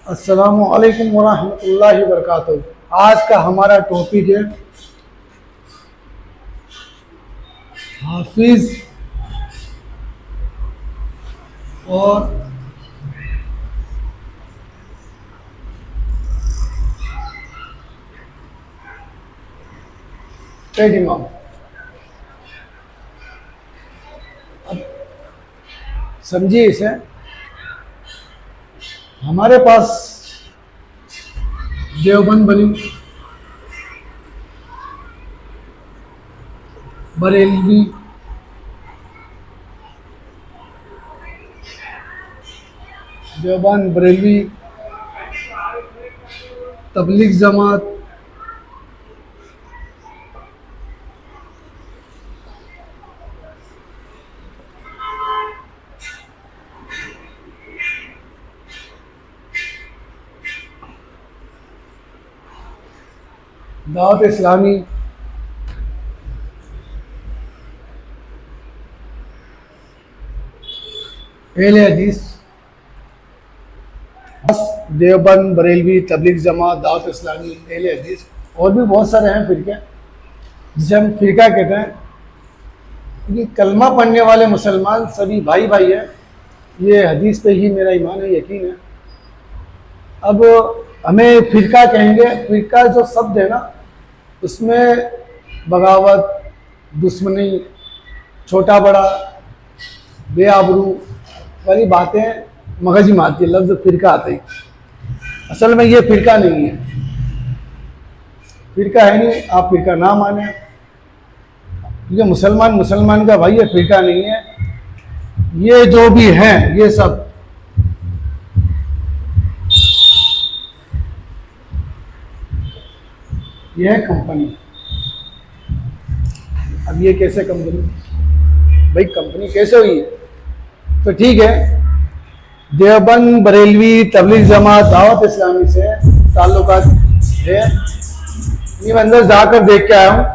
अस्सलामु अलैकुम वरहमतुल्लाहि वबरकातुहू। आज का हमारा टॉपिक है हाफिज और पेट इमाम। अब समझिए इसे, हमारे पास देवबंद बनी, बरेलवी, देवबंद बरेलवी, तबलीग जमात, दावत इस्लामी, अहले हदीस, बस देवबंद बरेलवी तबलीग जमात दावत इस्लामी अहले हदीस, और भी बहुत सारे हैं फिरके जिसे हम फिरका कहते हैं। क्योंकि कलमा पढ़ने वाले मुसलमान सभी भाई भाई हैं, ये हदीस पे ही मेरा ईमान है, यकीन है। अब हमें फिरका कहेंगे, फिरका जो शब्द है ना उसमें बगावत, दुश्मनी, छोटा बड़ा, बेआबरू वाली बातें मगज में आती है, लफ्ज़ फिरका आते ही। असल में ये फिरका नहीं है, फिरका है नहीं, आप फिरका ना माने, क्योंकि मुसलमान मुसलमान का भाई है, फिरका नहीं है। ये जो भी हैं ये सब ये है कंपनी। अब ये कैसे कंपनी, भाई कंपनी कैसे हुई है? तो ठीक है, देवबंद बरेलवी तबलीग जमात दावत इस्लामी से ताल्लुकात है। ये मैं अंदर जाकर देख के आया हूँ,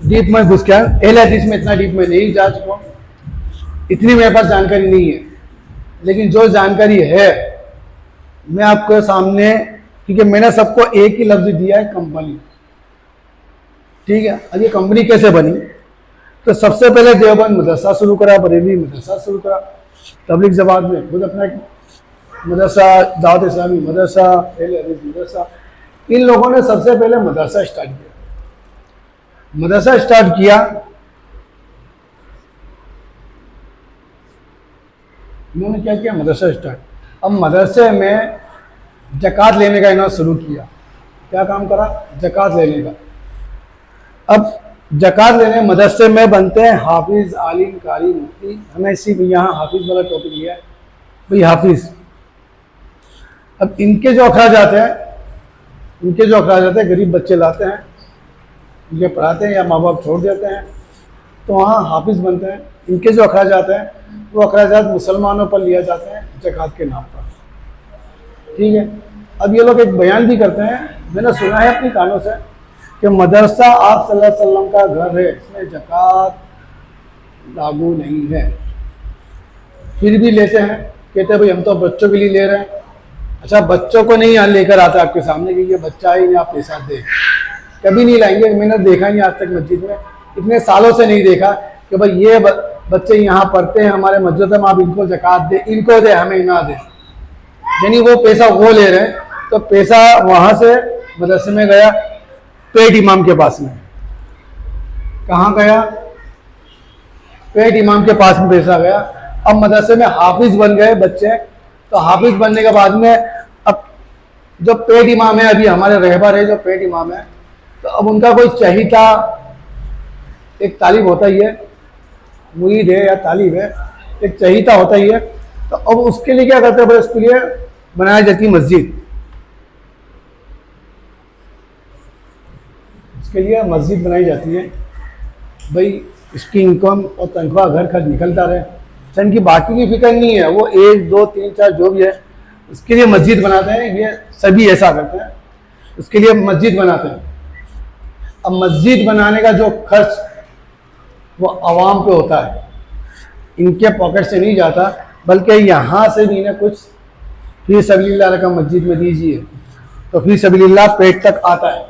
डीप में घुस के आया हूँ। अहले हदीस में इतना डीप में नहीं जा चुका हूँ, इतनी मेरे पास जानकारी नहीं है, लेकिन जो जानकारी है मैं आपके सामने, क्योंकि मैंने सबको एक ही लफ्ज़ दिया है, कंपनी। ठीक है, अब ये कंपनी कैसे बनी? तो सबसे पहले देवबंद मदरसा शुरू करा, बरेली मदरसा शुरू करा, तबलीग जमात में खुद अपना मदरसा, दावत इस्लामी मदरसा, अहले हदीस मदरसा। इन लोगों ने सबसे पहले मदरसा स्टार्ट किया। मदरसा स्टार्ट किया, इन्होंने क्या किया? मदरसा स्टार्ट। अब मदरसे में ज़कात लेने का इन्होंने शुरू किया। क्या काम करा? ज़कात लेने का। अब ज़कात लेने मदरसे में बनते हैं हाफिज़, आलिम, कारी, मुफ्ती। हमें इसी यहाँ हाफिज़ वाला टॉपिक लिया है भाई, हाफिज़। अब इनके जो अखराजात हैं, गरीब बच्चे लाते हैं, इनके पढ़ाते हैं या माँ बाप छोड़ देते हैं, तो वहाँ हाफिज़ बनते हैं। इनके जो अखराजात हैं वो अखराजात मुसलमानों पर लिया जाते हैं ज़कात के नाम पर। ठीक है, अब ये लोग एक बयान भी करते हैं, मैंने सुना है अपनी कानों से, कि मदरसा आप सल्लल्लाहु अलैहि वसल्लम का घर है, इसमें ज़कात लागू नहीं है। फिर भी लेते हैं, कहते हैं भाई हम तो बच्चों के लिए ले रहे हैं। अच्छा, बच्चों को नहीं यहाँ लेकर आता आपके सामने कि ये बच्चा ही नहीं, आप पैसा दे, कभी नहीं लाएंगे। मैंने देखा नहीं आज तक मस्जिद में, इतने सालों से नहीं देखा कि भाई ये बच्चे यहाँ पढ़ते हैं हमारे मस्जिद में, आप इनको ज़कात दे, इनको दे, हमें ना दे। यानी वो पैसा वो ले रहे हैं, तो पैसा वहाँ से मदरसे में गया, पेट इमाम के पास में। कहाँ गया? पेट इमाम के पास में पैसा गया। अब मदरसे में हाफिज बन गए बच्चे, तो हाफिज बनने के बाद में अब जो पेट इमाम है, अभी हमारे रहबर है जो पेट इमाम है, तो अब उनका कोई चहीता, एक तालिब होता ही है, मुरीद है या तालिब है, एक चहीता होता ही है। तो अब उसके लिए क्या करते हैं? उसके लिए बनाई जाती है मस्जिद, उसके लिए मस्जिद बनाई जाती है भाई, इसकी इनकम और तनख्वाह घर खर्च निकलता रहे। सन की बाकी की फिक्र नहीं है, वो 1, 2, 3, 4 जो भी है उसके लिए मस्जिद बनाते हैं। ये सभी ऐसा करते हैं, उसके लिए मस्जिद बनाते हैं। अब मस्जिद बनाने का जो खर्च वो आवाम पे होता है, इनके पॉकेट से नहीं जाता, बल्कि यहाँ से भी इन्हें कुछ फी सबीलिल्लाह रकम मस्जिद में दीजिए, तो फी सबीलिल्लाह पेट तक आता है।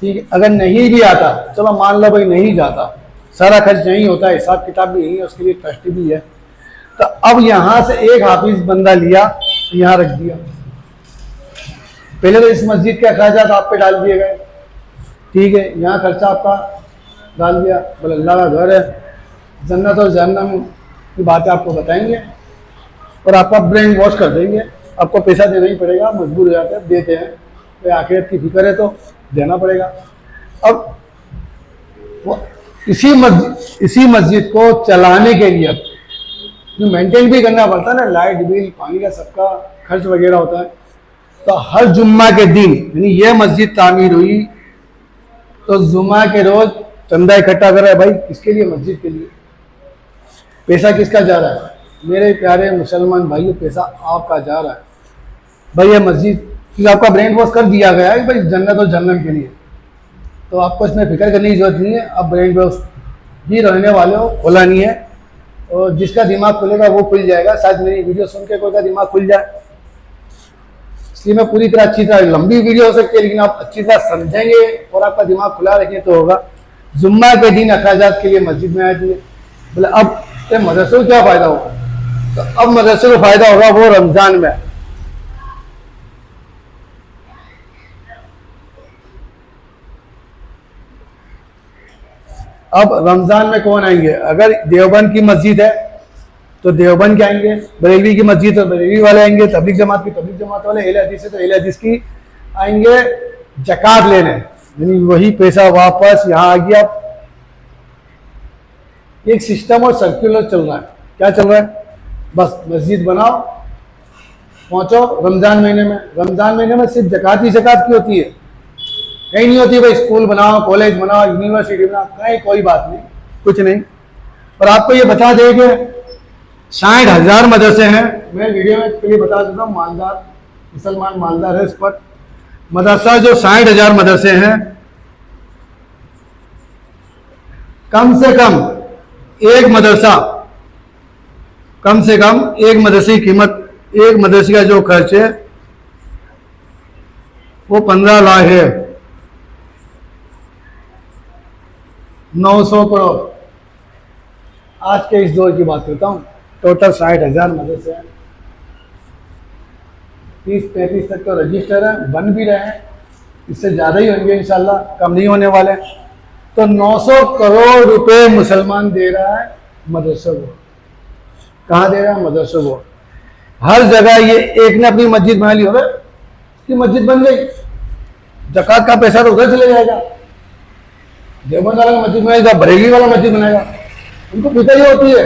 ठीक है, अगर नहीं भी आता, चलो मान लो भाई नहीं जाता, सारा खर्च नहीं होता, हिसाब किताब भी यही है, उसके लिए ट्रस्ट भी है, तो अब यहाँ से एक हाफिज बंदा लिया, यहाँ रख दिया। पहले तो इस मस्जिद के अखराजात आप पे डाल दिए गए, ठीक है, यहाँ खर्चा आपका डाल दिया, बोले अल्लाह का घर है, जन्नत और जहन्नम की बातें आपको बताएंगे और आपका ब्रेन वॉश कर देंगे, आपको पैसा देना ही पड़ेगा, मजबूर हो जाते हैं, देते हैं, तो आखिरत की फिक्र है तो देना पड़ेगा। अब वो इसी मस्जिद को चलाने के लिए जो मेंटेन भी करना पड़ता है ना, लाइट बिल पानी का सबका खर्च वगैरह होता है, तो हर जुम्मा के दिन, यानी ये मस्जिद तामीर हुई तो जुम्मा के रोज चंदा इकट्ठा कर रहा है भाई, किसके लिए? मस्जिद के लिए। पैसा किसका जा रहा है? मेरे प्यारे मुसलमान भाइयों, पैसा आपका जा रहा है भाई। ये मस्जिद कि आपका ब्रेन वॉश कर दिया गया है भाई जन्नत और जन्नत के लिए, तो आपको इसमें फिक्र करने की जरूरत नहीं है, आप ब्रेन वॉश ही रहने वाले हो, खोला नहीं है, और जिसका दिमाग खुलेगा वो खुल जाएगा। शायद मेरी वीडियो सुन के कोई का दिमाग खुल जाए, इसलिए मैं पूरी तरह अच्छी तरह, लंबी वीडियो हो सकती है लेकिन आप अच्छी तरह समझेंगे और आपका दिमाग खुला रखें तो होगा। जुम्मा के दिन अखराजात के लिए मस्जिद में आती है, बोले अब मदरसे को क्या फ़ायदा होगा? तो अब मदरसे को फ़ायदा होगा वो रमज़ान में। अब रमज़ान में कौन आएंगे? अगर देवबंद की मस्जिद है तो देवबंद के आएंगे, बरेलवी की मस्जिद तो बरेलवी वाले आएंगे, तबलीग जमात की तबलीग जमात वाले, अहले हदीस है तो अहले हदीस की आएंगे ज़कात लेने, यानी वही पैसा वापस यहाँ आ गया। एक सिस्टम और सर्कुलर चल रहा है। क्या चल रहा है? बस मस्जिद बनाओ, पहुँचो रमज़ान महीने में। रमज़ान महीने में सिर्फ ज़कात ही ज़कात की होती है, कहीं नहीं होती भाई स्कूल बनाओ, कॉलेज बनाओ, यूनिवर्सिटी बनाओ, कहीं कोई बात नहीं, कुछ नहीं। और आपको ये बता दें कि 60,000 मदरसे हैं। मैं वीडियो में के लिए बता देता हूँ, मालदार मुसलमान मालदार है इस पर मदरसा, जो 60,000 मदरसे हैं, कम से कम एक मदरसा, कम से कम एक मदरसे की कीमत, एक मदरसे का जो खर्च है वो 15 लाख है, 900 करोड़। आज के इस दौर की बात करता हूँ, टोटल 60,000 मदरसे हैं, 30-35 तक तो रजिस्टर है, बन भी रहे हैं, इससे ज़्यादा ही होंगे इंशाल्लाह, कम नहीं होने वाले। तो 900 करोड़ रुपए मुसलमान दे रहा है मदरसों को। कहाँ दे रहा है? मदरसों को। हर जगह ये एक ने अपनी मस्जिद बना ली, हो गए कि मस्जिद बन गई, ज़कात का पैसा तो उधर चले जाएगा, देवबंद वाला मस्जिद बनाएगा, बरेली वाला मस्जिद बनाएगा, उनको फिक्र ये होती है,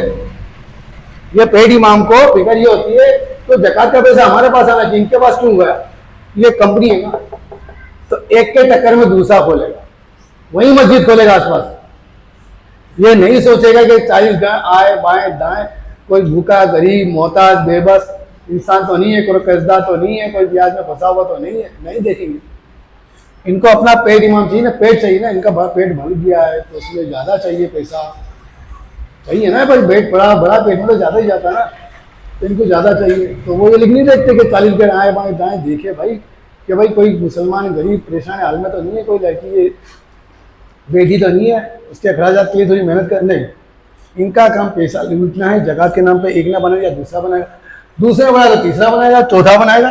ये पेड इमाम को फिक्र ये होती है तो ज़कात का पैसा हमारे पास आना चाहिए, इनके पास क्यों गया? ये कंपनी है ना, तो एक के टक्कर में दूसरा खोलेगा, वही मस्जिद खोलेगा आसपास। ये नहीं सोचेगा कि 40 गाय आए बाएं दाएं, कोई भूखा गरीब मोहताज बेबस इंसान तो नहीं है, कोई कर्जदार तो नहीं है, कोई ब्याज में फंसा हुआ तो नहीं है, नहीं देखेंगे। इनको अपना पेट इमाम चाहिए ना, पेट चाहिए ना, इनका पेट भर गया है तो उसमें ज़्यादा चाहिए पैसा, चाहिए ना भाई, पेट बड़ा पेट में तो ज़्यादा ही जाता है ना, तो इनको ज़्यादा चाहिए। तो वो ये लिख नहीं देखते कि 40 गाय आए बाएं दाएं, देखे भाई कि भाई कोई मुसलमान गरीब परेशान हाल में तो नहीं है, कोई लड़की ये बेटी तो नहीं है, उसके अखराजात के लिए थोड़ी मेहनत कर, नहीं, इनका काम पैसा लूटना है ज़कात के नाम पे। एक ना बनाएगा दूसरा बनाएगा, दूसरा बनाएगा तीसरा बनाएगा, चौथा बनाएगा।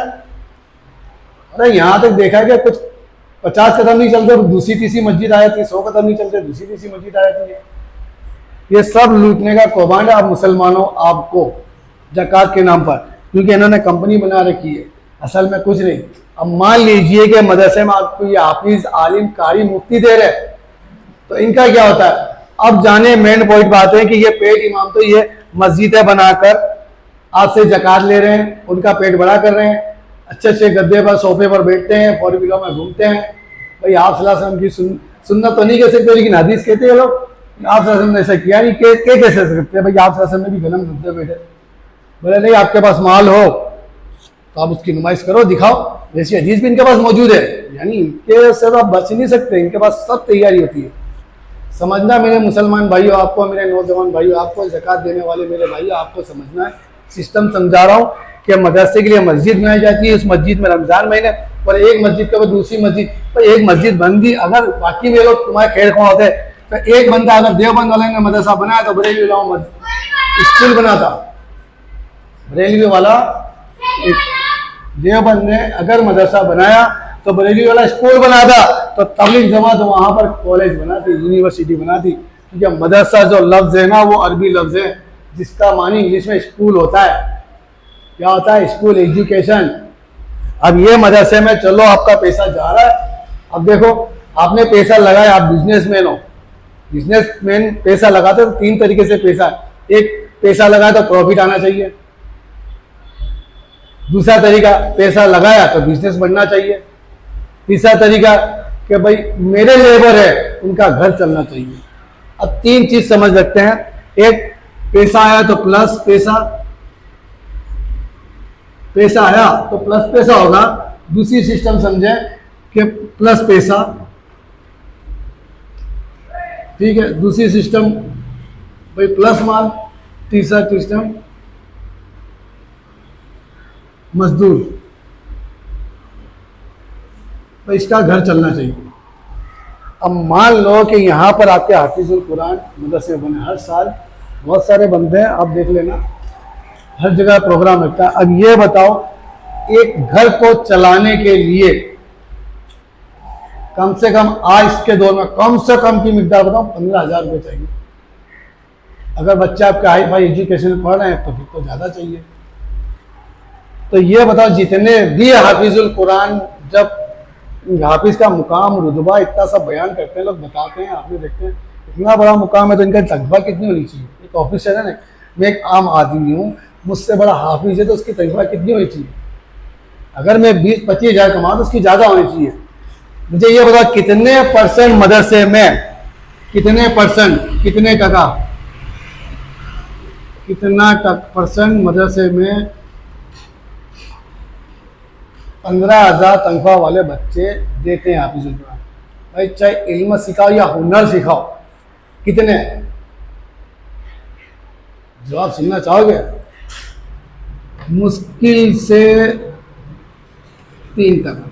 अरे यहाँ तक देखा है कि कुछ 50 कदम नहीं चलते दूसरी तीसरी मस्जिद आ जाती है, 100 कदम नहीं चलते दूसरी तीसरी मस्जिद आ जाती है। ये सब लूटने का कौभांड है। आप मुसलमानों, आपको ज़कात के नाम पर, क्योंकि इन्होंने कंपनी बना रखी है, असल में कुछ नहीं। अब मान लीजिए कि मदरसे में आपको ये हाफिज आलिम कारी मुफ्ती दे रहे, तो इनका क्या होता है? अब जाने मेन पॉइंट बात है कि ये पेट इमाम तो ये मस्जिदें बनाकर आपसे ज़कात ले रहे हैं, उनका पेट बड़ा कर रहे हैं, अच्छे अच्छे गद्दे पर सोफे पर बैठते हैं, 4 व्हीलर में घूमते हैं। भाई आप सल्लल्लाहु अलैहि वसल्लम की सुन्नत तो नहीं कह सकते, लेकिन हदीस कहते हैं लोग, आप सल्लल्लाहु अलैहि वसल्लम ने ऐसा किया नहीं, कैसे सकते हैं भाई? आप सल्लल्लाहु अलैहि वसल्लम ने भी गलम गद्दे बैठे। बोले नहीं, आपके पास माल हो तो आप उसकी नुमाइश करो, दिखाओ, जैसी हदीस भी इनके पास मौजूद है, यानी इनके से तो आप बच नहीं सकते, इनके पास सब तैयारी होती है। समझना मेरे मुसलमान भाइयों, आपको, मेरे नौजवान भाइयों, आपको ज़कात देने वाले मेरे भाइयों, आपको समझना है, सिस्टम समझा रहा हूँ। कि मदरसे के लिए मस्जिद बनाई जाती है, उस मस्जिद में रमजान महीने और एक मस्जिद के बाद दूसरी मस्जिद, तो एक मस्जिद बन गई। अगर बाकी में लोग तुम्हारे खेल कौन होते, तो एक बंदा अगर देवबंद वाले ने मदरसा बनाया तो बरेलवी वाला स्कूल बनाता। बरेलवी वाला देवबंद ने अगर मदरसा बनाया तो बरेलवी वाला स्कूल बनाता, तो तबलीग जमात वहां पर कॉलेज बनाती, यूनिवर्सिटी बनाती। क्योंकि मदरसा जो लफ्ज है ना वो अरबी लफ्ज है जिसका मानी इंग्लिश में स्कूल होता है। क्या होता है? School, education. अब ये मदरसे में चलो आपका पैसा जा रहा है, अब देखो आपने पैसा लगाया, आप बिजनेसमैन हो, बिजनेसमैन पैसा लगाते तो 3 तरीके से पैसा, एक पैसा लगाया तो प्रॉफिट आना चाहिए, दूसरा तरीका पैसा लगाया तो बिजनेस बनना चाहिए, तीसरा तरीका कि भाई मेरे लेबर है उनका घर चलना चाहिए। अब 3 चीज समझ रखते हैं, एक पैसा आया तो प्लस पैसा, पैसा आया तो प्लस पैसा होगा। दूसरी सिस्टम समझे कि प्लस पैसा, ठीक है, दूसरी सिस्टम भाई प्लस माल, तीसरा सिस्टम मजदूर, तो इसका घर चलना चाहिए। अब मान लो कि यहाँ पर आपके हाफिजुल कुरान मदरसे बने, हर साल बहुत सारे बनते हैं, आप देख लेना हर जगह प्रोग्राम लगता है। अब ये बताओ एक घर को चलाने के लिए कम से कम आज के दौर में कम से कम की मिकदार बताओ 15,000 रुपये चाहिए। अगर बच्चा आपके हाई फाई एजुकेशन में पढ़ रहे हैं तो फिर तो ज़्यादा चाहिए। तो ये बताओ जितने भी हाफिजुल कुरान, जब हाफिज का मुकाम रुतबा इतना सब बयान करते हैं, लोग बताते हैं, आपने देखते हैं इतना बड़ा मुकाम है तो इनका तनख्वाह कितनी होनी चाहिए। एक ऑफिसर है ना, मैं एक आम आदमी हूँ, मुझसे बड़ा हाफिज है तो उसकी तनख्वाह कितनी होनी चाहिए? अगर मैं 20-25 हज़ार कमाऊँ तो उसकी ज़्यादा होनी चाहिए। मुझे ये बताओ कितने परसेंट मदरसे में, कितने परसेंट, कितने टका, कितना परसेंट मदरसे में 15,000 तनख्वाह वाले बच्चे देते हैं हाफिजुल कुरान? भाई चाहे इल्म सिखाओ या हुनर सिखाओ, कितने? जवाब सुनना चाहोगे? मुश्किल से 3 टका,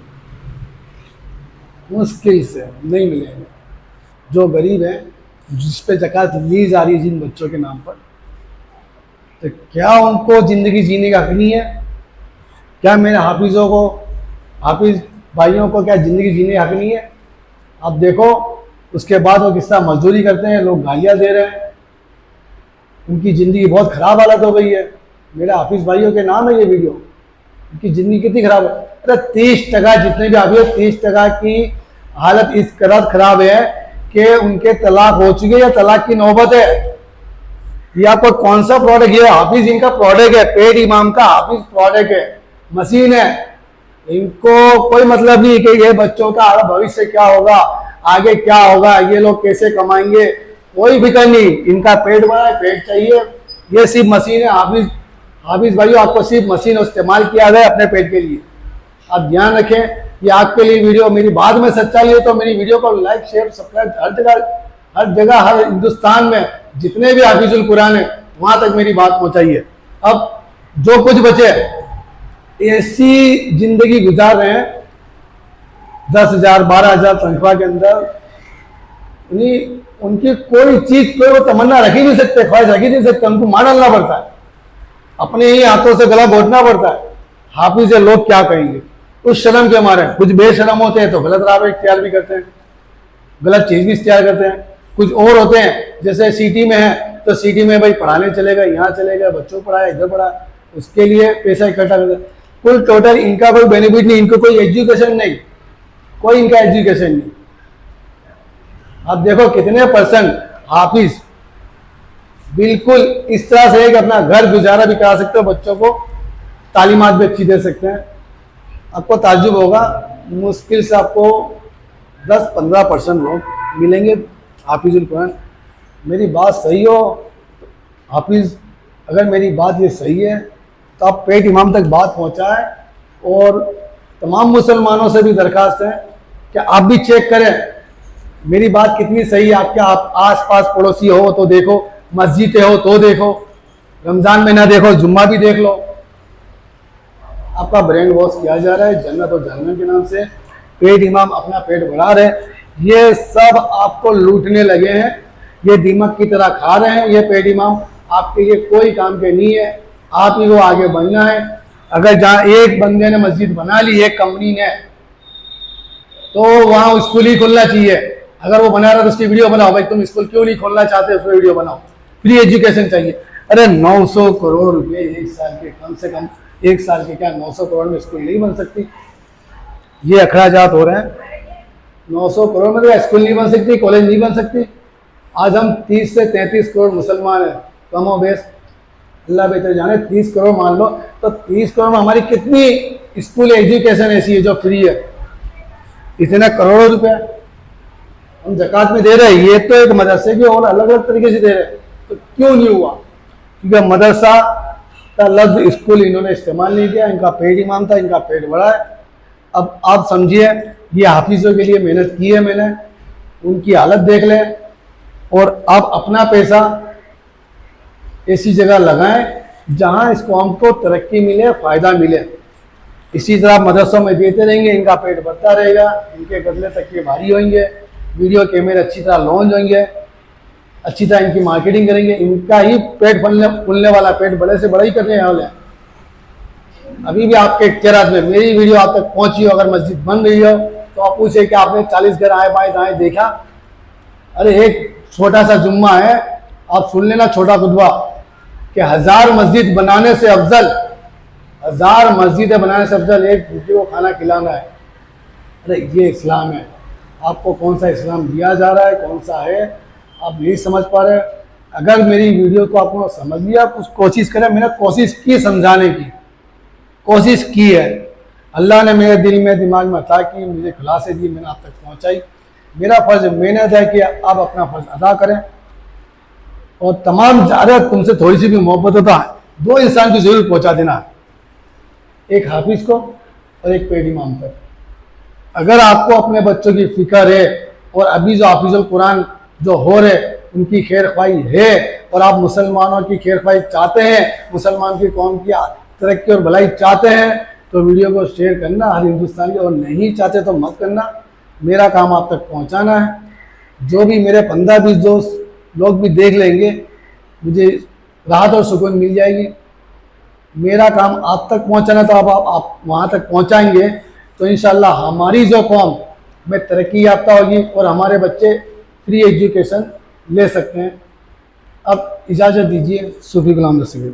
मुश्किल से नहीं मिलेंगे। जो गरीब है, जिस पे ज़कात ली जा रही है जिन बच्चों के नाम पर, तो क्या उनको ज़िंदगी जीने का हक नहीं है? क्या मेरे हाफिज़ों को, हाफिज भाइयों को क्या ज़िंदगी जीने का हक नहीं है? आप देखो उसके बाद वो किस तरह मजदूरी करते हैं, लोग गालियाँ दे रहे हैं, उनकी ज़िंदगी बहुत ख़राब हालत हो गई है। मेरे हाफिज भाइयों के नाम है ये वीडियो, उनकी ज़िंदगी कितनी ख़राब है। अरे 30 टका जितने भी हाफिज, 30 टका की हालत इस कदर ख़राब है कि उनके तलाक हो चुके या तलाक की नौबत है। ये आपको कौन सा प्रोडक्ट, ये हाफिज इनका प्रोडक्ट है, पेड इमाम का हाफिज प्रोडक्ट है, मशीन है। इनको कोई मतलब नहीं कि ये बच्चों का भविष्य क्या होगा, आगे क्या होगा, ये लोग कैसे कमाएंगे, कोई फिक्र नहीं। इनका पेट बड़ा है, पेट चाहिए, ये सिर्फ मशीन है। हाफिज भाइयों आपको सिर्फ मशीन इस्तेमाल किया गया अपने पेट के लिए। आप ध्यान रखें, ये आपके लिए वीडियो, मेरी बात में सच्चाई है तो मेरी वीडियो को लाइक शेयर सब्सक्राइब हर जगह हर हिंदुस्तान में जितने भी हाफिजुल कुरान है वहां तक मेरी बात पहुंचाइए। अब जो कुछ बचे ऐसी जिंदगी गुजार रहे हैं 10,000 12,000 तनख्वाह के अंदर, उनकी कोई चीज, कोई वो तमन्ना रख ही नहीं सकते, ख्वाहिश रख ही नहीं सकते, उनको मार डालना पड़ता है, अपने ही हाथों से गला घोटना पड़ता है। हाफिज लोग क्या कहेंगे उस शर्म के मारे। कुछ बेशरम होते हैं तो गलत राह इख्तियार भी करते हैं, गलत चीज भी इख्तियार करते हैं। कुछ और होते हैं जैसे सिटी में है तो सिटी में भाई पढ़ाने चले गए, यहाँ चले गए, बच्चों को पढ़ाया, इधर पढ़ाया, उसके लिए पैसा इकट्ठा करते हैं। कुल टोटल इनका कोई बेनिफिट नहीं, इनको कोई एजुकेशन नहीं, कोई इनका एजुकेशन नहीं। आप देखो कितने परसेंट हाफिज बिल्कुल इस तरह से है कि अपना घर गुजारा भी करा सकते हो, बच्चों को तालीमात भी अच्छी दे सकते हैं। आपको ताज्जुब होगा, मुश्किल से आपको 10-15% लोग मिलेंगे हाफिजुल कुरान। मेरी बात सही हो हाफिज, अगर मेरी बात ये सही है तो आप पेट इमाम तक बात पहुंचाएं, और तमाम मुसलमानों से भी दरखास्त है कि आप भी चेक करें मेरी बात कितनी सही है। आपके आप आस पास पड़ोसी हो तो देखो, मस्जिदें हो तो देखो, रमज़ान में ना देखो जुम्मा भी देख लो। आपका ब्रेन वॉश किया जा रहा है जन्नत और जहन्नम के नाम से। पेट इमाम अपना पेट बढ़ा रहे, ये सब आपको लूटने लगे हैं, ये दीमक की तरह खा रहे हैं। ये पेट इमाम आपके लिए कोई काम के नहीं है, आप ही को आगे बढ़ना है। अगर जहाँ एक बंदे ने मस्जिद बना ली, एक कंपनी ने, तो वहाँ स्कूल ही खोलना चाहिए। अगर वो बना रहा तो उसकी वीडियो बनाओ, भाई तुम स्कूल क्यों नहीं खोलना चाहते, उस पर वीडियो बनाओ। फ्री एजुकेशन चाहिए। अरे 900 करोड़ रुपए एक साल के, कम से कम एक साल के क्या 900 करोड़ में स्कूल नहीं बन सकती? ये अखराजात हो रहे हैं। 900 करोड़ में तो स्कूल नहीं बन सकती, कॉलेज नहीं बन सकती। आज हम 30 से 33 करोड़ मुसलमान हैं, कमो बेश, अल्लाह बेहतर जाने। 30 करोड़ मान लो, तो 30 करोड़ में हमारी कितनी स्कूल एजुकेशन ऐसी है जो फ्री है? इतने करोड़ों रुपया हम ज़कात में दे रहे हैं। ये तो एक मदरसे की और अलग अलग तरीके से दे रहे हैं, तो क्यों नहीं हुआ? क्योंकि मदरसा का लफ्ज़ स्कूल इन्होंने इस्तेमाल नहीं किया। इनका पेट इमाम था, इनका पेट बड़ा है। अब आप समझिए, ये हाफिज़ों के लिए मेहनत की है मैंने, उनकी हालत देख लें, और अब अपना पैसा ऐसी जगह लगाएं जहां इस कौम को तरक्की मिले, फ़ायदा मिले। इसी तरह मदरसों में देते रहेंगे, इनका पेट बढ़ता रहेगा, इनके गदले तक के भारी होंगे, वीडियो कैमरे अच्छी तरह लॉन्च होंगे, अच्छी तरह इनकी मार्केटिंग करेंगे, इनका ही पेट फूलने वाला, पेट बड़े से बड़ा ही करने वाले हैं। अभी भी आपके इख्तियारात में मेरी वीडियो आप तक पहुंची हो, अगर मस्जिद बन रही हो तो आप पूछे कि आपने 40 घर आए बाएं दाएं देखा? अरे एक छोटा सा जुम्मा है, आप सुन लेना छोटा खुतबा, कि 1000 मस्जिद बनाने से अफजल, 1000 मस्जिदें बनाने से अफजल एक भूखे को खाना खिलाना है। अरे ये इस्लाम है। आपको कौन सा इस्लाम दिया जा रहा है, कौन सा है, आप नहीं समझ पा रहे। अगर मेरी वीडियो को आपको समझ लिया, कुछ कोशिश करें। मैंने कोशिश की, समझाने की कोशिश की है। अल्लाह ने मेरे दिल में, दिमाग में अता की, मुझे खुलासे दी, मैंने आप तक पहुंचाई। मेरा फ़र्ज मैंने अदा किया, आप अपना फ़र्ज अदा करें। और तमाम ज़्यादा तुमसे थोड़ी सी भी मोहब्बत होता है, 2 इंसान की ज़रूर पहुंचा देना, एक हाफिज़ को और एक पेट इमाम तक। अगर आपको अपने बच्चों की फिक्र है, और अभी जो हाफिज़ुल कुरान जो हो रहे उनकी खैर ख्वाही है, और आप मुसलमानों की खैर ख्वाही चाहते हैं, मुसलमान की कौम की तरक्की और भलाई चाहते हैं, तो वीडियो को शेयर करना हर हिंदुस्तान के, और नहीं चाहते तो मत करना। मेरा काम आप तक पहुंचाना है। जो भी मेरे 15-20 दोस्त लोग भी देख लेंगे, मुझे राहत और सुकून मिल जाएगी। मेरा काम आप तक पहुंचाना, तो आप वहाँ तक पहुंचाएंगे तो इंशाल्लाह हमारी जो कौम में तरक्की याफ्ता होगी, और हमारे बच्चे फ्री एजुकेशन ले सकते हैं। अब इजाज़त दीजिए। सूफी गुलाम रसूल।